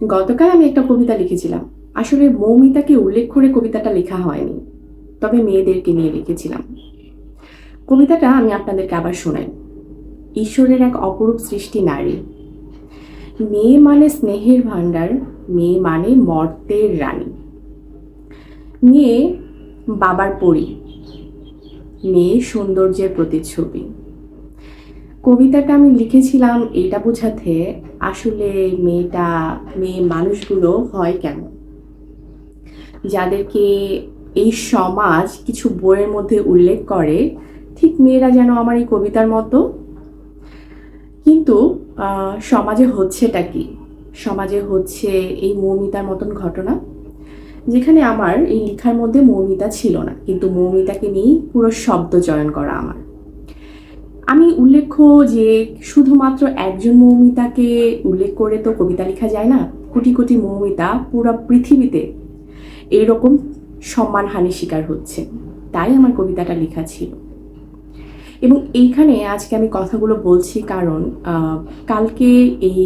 গতকাল আমি একটা কবিতা লিখেছিলাম। আসলে মৌমিতাকে উল্লেখ করে কবিতাটা লেখা হয়নি, তবে মেয়েদেরকে নিয়ে লিখেছিলাম। কবিতাটা আমি আপনাদেরকে আবার শোনাই। ঈশ্বরের এক অপরূপ সৃষ্টি নারী। মেয়ে মানে স্নেহের ভাণ্ডার, মেয়ে মানে মর্তের রানী। মেয়ে বাবার পরী, মেয়ে সৌন্দর্যের প্রতিচ্ছবি। কবিতাটা আমি লিখেছিলাম এটা বোঝাতে, আসলে মেয়ে মানুষগুলো হয় কেমন, যাদেরকে এই সমাজ কিছু বইয়ের মধ্যে উল্লেখ করে, ঠিক মেয়েরা যেন আমার এই কবিতার মতো। কিন্তু সমাজে হচ্ছেটা কি? সমাজে হচ্ছে এই মৌমিতার মতন ঘটনা, যেখানে আমার এই লেখার মধ্যে মৌমিতা ছিল না, কিন্তু মৌমিতাকে নিয়েই পুরো শব্দ চয়ন করা আমার। আমি উল্লেখ্য যে শুধুমাত্র একজন মৌমিতাকে উল্লেখ করে তো কবিতা লেখা যায় না। কোটি কোটি মৌমিতা পুরো পৃথিবীতে এইরকম সম্মানহানির শিকার হচ্ছে, তাই আমার কবিতাটা লেখা ছিল। এবং এইখানে আজকে আমি কথাগুলো বলছি কারণ কালকে এই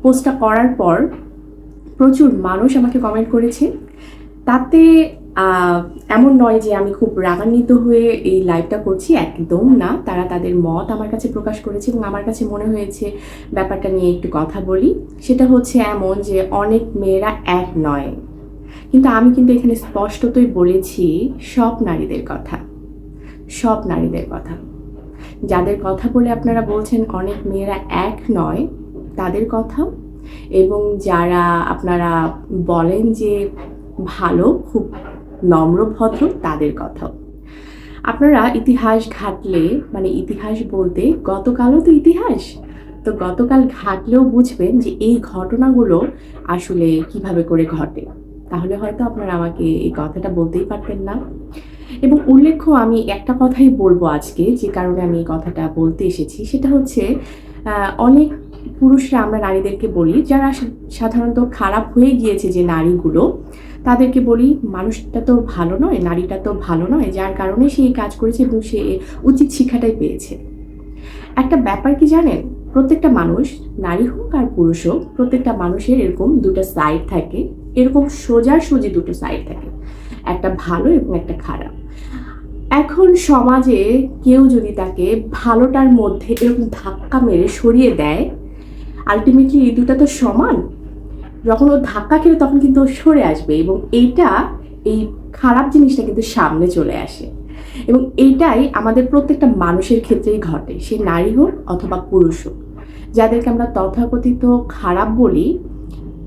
পোস্টটা করার পর প্রচুর মানুষ আমাকে কমেন্ট করেছে। তাতে এমন নয় যে আমি খুব রাগান্বিত হয়ে এই লাইভটা করছি, একদম না। তারা তাদের মত আমার কাছে প্রকাশ করেছে এবং আমার কাছে মনে হয়েছে ব্যাপারটা নিয়ে একটু কথা বলি। সেটা হচ্ছে এমন যে অনেক মেয়েরা এক নয়, কিন্তু আমি কিন্তু এখানে স্পষ্টতই বলেছি সব নারীদের কথা, সব নারীদের কথা। যাদের কথা বলে আপনারা বলছেন অনেক মেয়েরা এক নয়, তাদের কথা। এবং যারা আপনারা বলেন যে ভালো, খুব নম্র ভদ্র, তাদের কথাও। আপনারা ইতিহাস ঘাটলে, মানে ইতিহাস বলতে গতকালও তো ইতিহাস, তো গতকাল ঘাটলেও বুঝবেন যে এই ঘটনাগুলো আসলে কিভাবে করে ঘটে। তাহলে হয়তো আপনারা আমাকে এই কথাটা বলতেই পারতেন না। এবং উল্লেখ্য আমি একটা কথাই বলবো আজকে, যে কারণে আমি এই কথাটা বলতে এসেছি, সেটা হচ্ছে অনেক পুরুষরা আমরা নারীদেরকে বলি, যারা সাধারণত খারাপ হয়ে গিয়েছে যে নারীগুলো, তাদেরকে বলি মানুষটা তো ভালো নয়, নারীটা তো ভালো নয়, যার কারণে সে এই কাজ করেছে এবং সে উচিত শিক্ষাটাই পেয়েছে। একটা ব্যাপার কি জানেন, প্রত্যেকটা মানুষ, নারী হোক আর পুরুষ হোক, প্রত্যেকটা মানুষের এরকম দুটো সাইড থাকে, এরকম সোজাসুজি দুটো সাইড থাকে, একটা ভালো এবং একটা খারাপ। এখন সমাজে কেউ যদি তাকে ভালোটার মধ্যে এরকম ধাক্কা মেরে সরিয়ে দেয়, আলটিমেটলি এই দুটা তো সমান। যখন ও ধাক্কা খেলে তখন কিন্তু ও সরে আসবে এবং এই খারাপ জিনিসটা কিন্তু সামনে চলে আসে। এবং এইটাই আমাদের প্রত্যেকটা মানুষের ক্ষেত্রেই ঘটে, সে নারী হোক অথবা পুরুষ হোক। যাদেরকে আমরা তথাকথিত খারাপ বলি,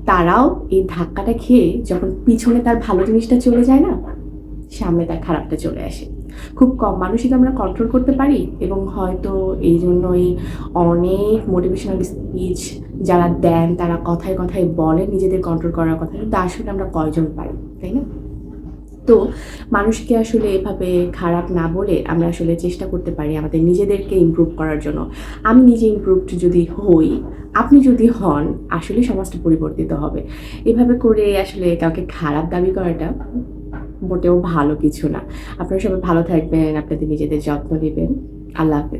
তারাও এই ধাক্কাটা খেয়ে যখন পিছনে তার ভালো জিনিসটা চলে যায় না, সামনে তার খারাপটা চলে আসে। খুব কম মানুষই তো আমরা কন্ট্রোল করতে পারি, এবং হয়তো এই জন্যই অনেক মোটিভেশনাল স্পিচ যারা দেন, তারা কথায় কথায় বলেন নিজেদের কন্ট্রোল করার কথা, কিন্তু আসলে আমরা কয়জন পারি, তাই না? তো মানুষকে আসলে এভাবে খারাপ না বলে আমরা আসলে চেষ্টা করতে পারি আমাদের নিজেদেরকে ইমপ্রুভ করার জন্য। আমি নিজে ইমপ্রুভড যদি হই, আপনি যদি হন, আসলে সমাজটা পরিবর্তিত হবে। এভাবে করে আসলে কাউকে খারাপ দাবি করাটা মোটেও ভালো কিছু না। আপনারা সবাই ভালো থাকবেন, আপনাদের নিজেদের যত্ন নেবেন। আল্লাহ হাফেজ।